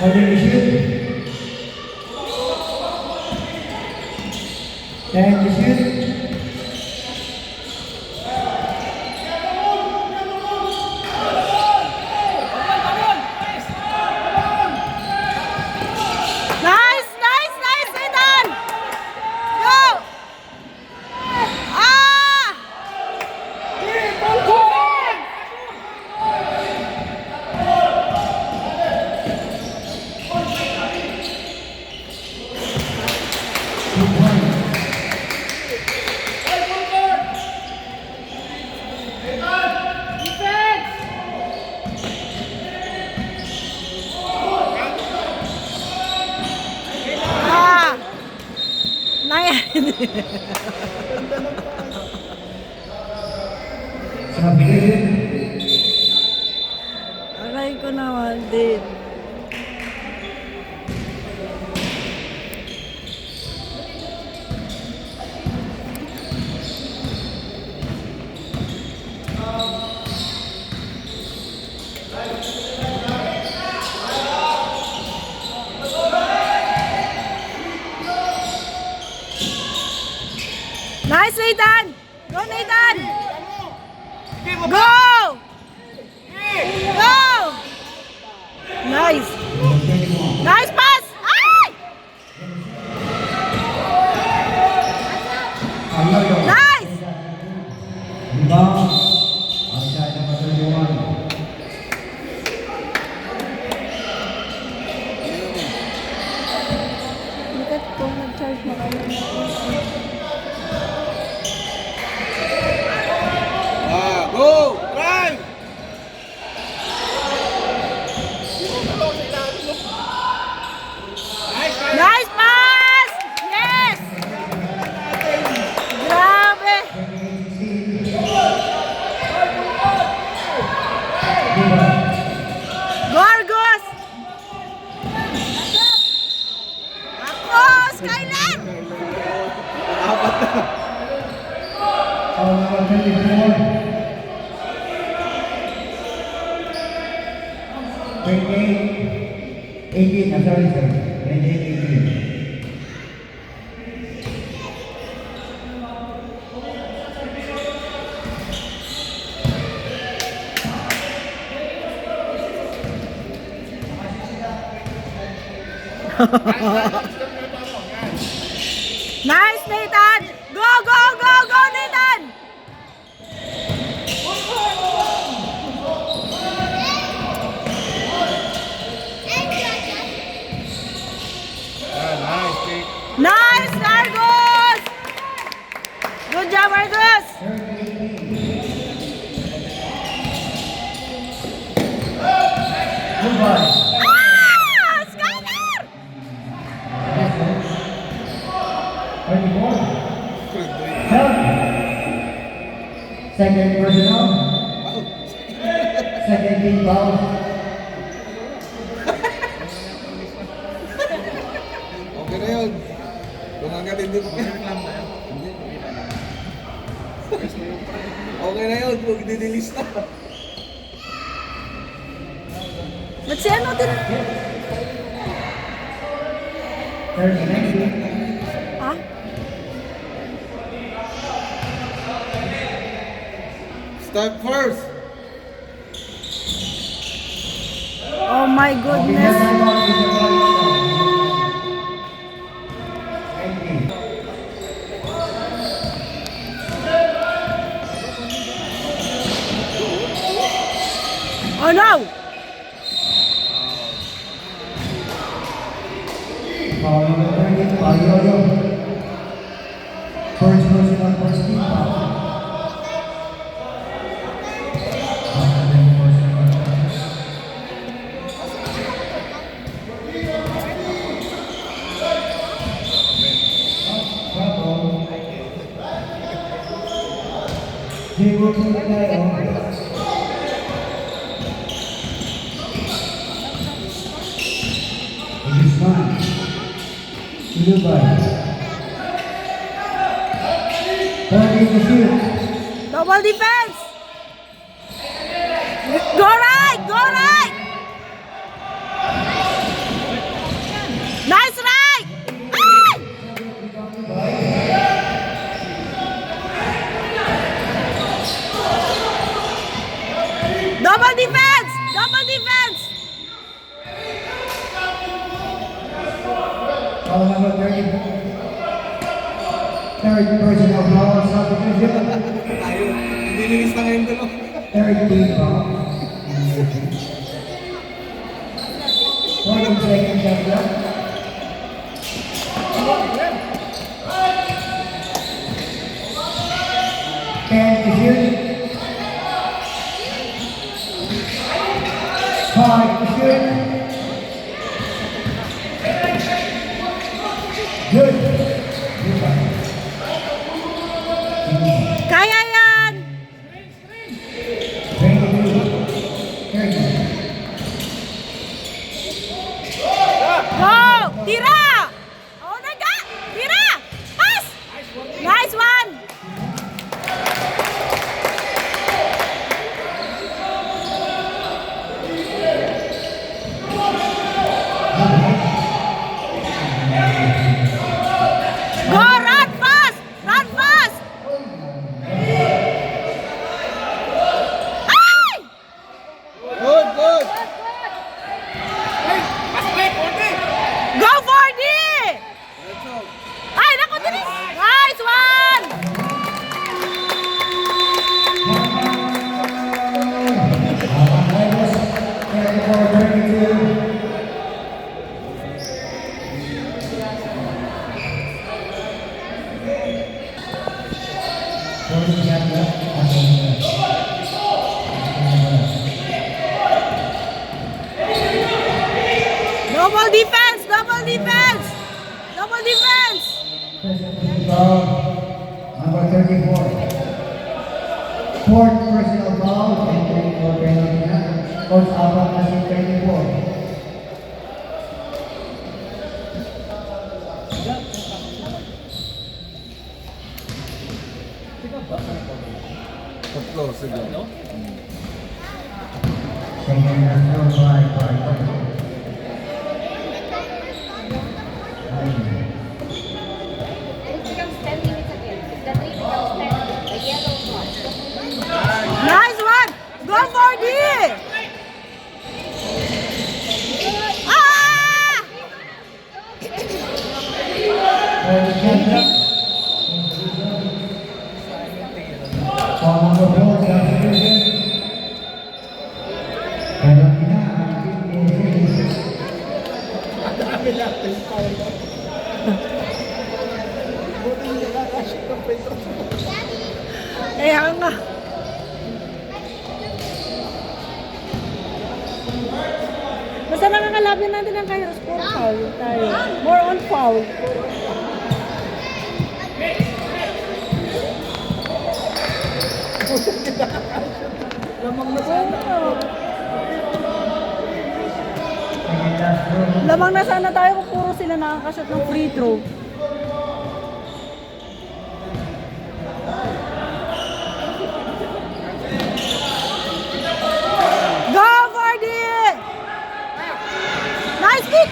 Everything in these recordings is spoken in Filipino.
Holding the shoot. Take the shoot. Nice, nice, nice, Ethan! Go! Ah! Ah! Nangyari. Sabi ka yun. Aray ko naman din. Nice, Nathan! Go, Nathan! Go! Go! Nice! Nice pass! Ay! Nice! Rebound. Outside number 31. Bakit kung nag-charge na kayo? Go! Drive! Nice pass! Yes! Grabe! Gorgos! Ako! Skyler! Apat na. Foul number 24. 28, 18, I'm sorry sir. 28, 18. Nice, Nathan! Go, go, go, go, Nathan! Nice, pick. Nice, Argos! Good job, Argos! Goodbye. Ah! Skyler! 24. Second personal. Second team foul. Okay na yun. Kung hanggang hindi mo okay na yun. Huwag didilis na. Ba't si ano din? 39. Ah? Start first. Oh my goodness! Oh no! Foul number 30, Payoyo. First personal, first team foul. Diego Tulitayo. Guzman. Lubay. Holding the shoot. Double defense! Go right! Go right! Third personal foul, substitution. Tayo. Hindi linis na ngayon dalawa. Third team foul. 14 seconds left. Ten to shoot. 5 to shoot. Good. Kaya yan! 22. 30. Go! Tira! Oh, naga! Tira! Pass! Nice one! Go! Run fast! Run fast! Ay! Good, good. Go for D! Ay, naku, Denise! Nice one! Minus 34-32. Double defense! Double defense! Double defense! Number 34. Fourth personal foul, and 24 penalty na. Coach Abang na si 24. Tatlo, sige. Second last row by Parker. It becomes 10 minutes again. If the 3 becomes 10, the yellow one. Nice one! Go for D! Ah! Foul number 4, substitution. Penalty na, ang 15 seconds. Kaya nga. Basta nakakalaban natin ang Kairos, puro foul tayo. More on foul. Second last row. Lamang na sana tayo kung puro sila nakakashot ng free throw. Go for it! Nice kick!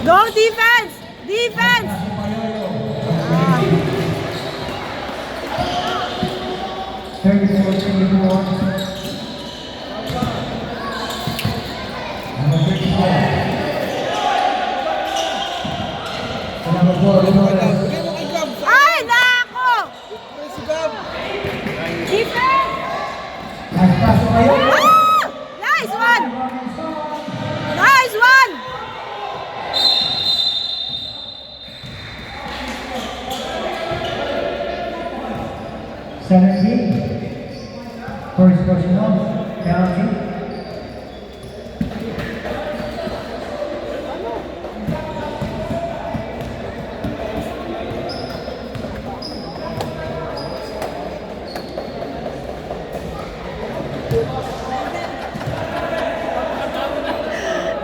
Go defense! Defense! 34-24. Number 34. Number 4, Limones. Bigay mo kay Gab. Ay, nako! Si Gab. Defense! Nice pass to kayo. Ah! Nice one! Nice one! First personal, penalty.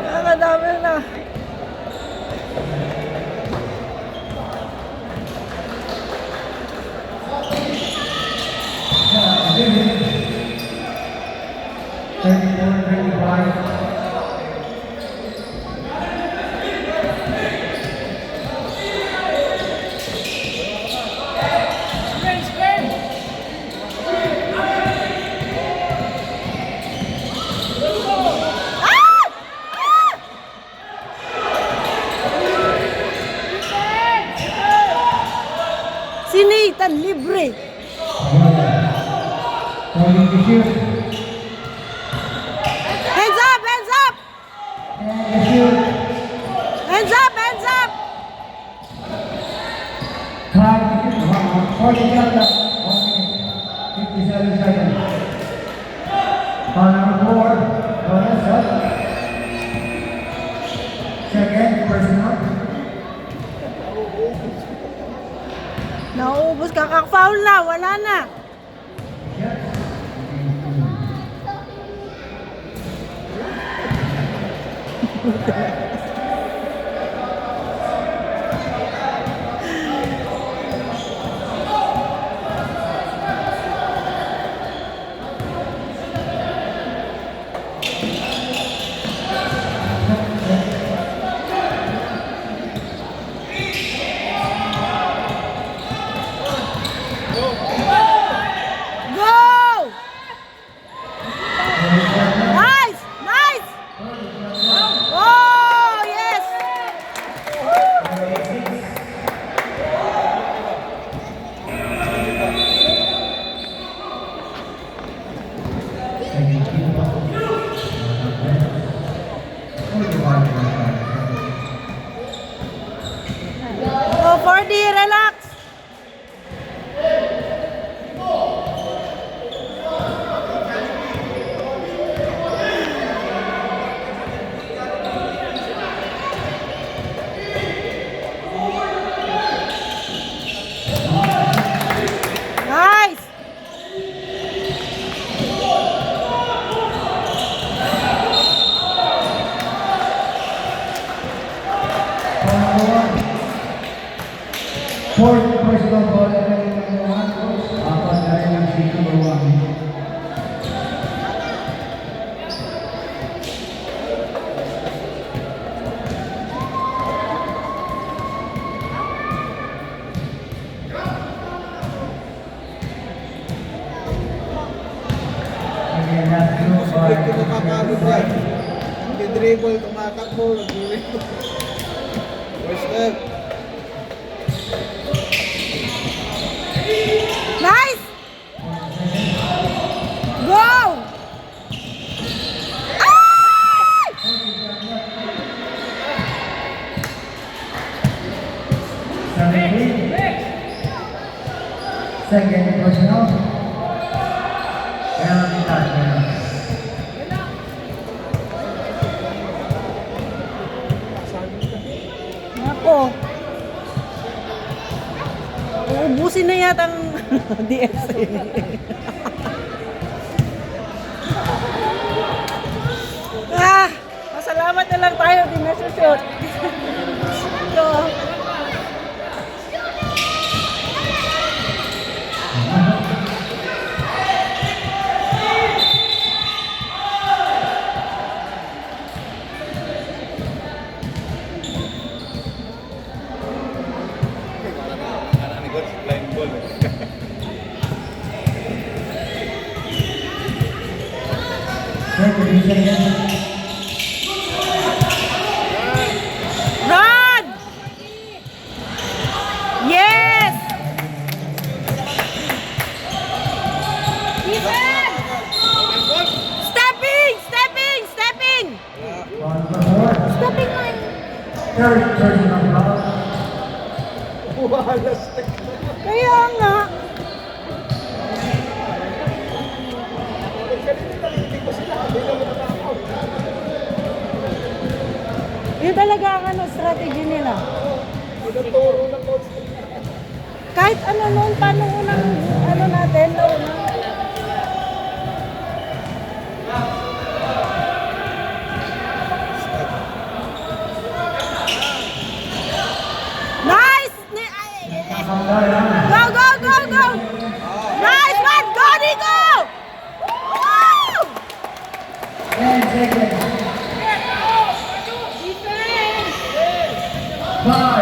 Nakadami na. pasalamatan, libre. Calling the shoot. Hands up, hands up! And the shoot. Hands up, hands up! Clock, 40 seconds. 57 seconds. Foul number 4. Bonus up. Second, personal. Nauubos ka, kak-foul na, wala na. Go! Nice! Nice! Oh, yes! Oh, 4D, relax! Nice! Fourth personal ball and number 1 coach. Apat na rin ang seat number 1. Again, that's two by Hindi ko makakabot yan. Hindi dribble, tumakakbo. First step. Nice! Go! Ay! 17. Second personal. Penalty touchdown. Ako. Uubusin na yata ang DSA. Pasalamat na lang tayo, di na-shoot. So, run! Yes! Stepping! Stepping! Stepping! Stepping line. Third personal foul. Kaya nga. Yun talaga ang strategy nila. Kahit ano noon, paano unang natin, nice! Go, go, go, go! Nice one! Go, Nico! Woo! 10 seconds. Defense! 5,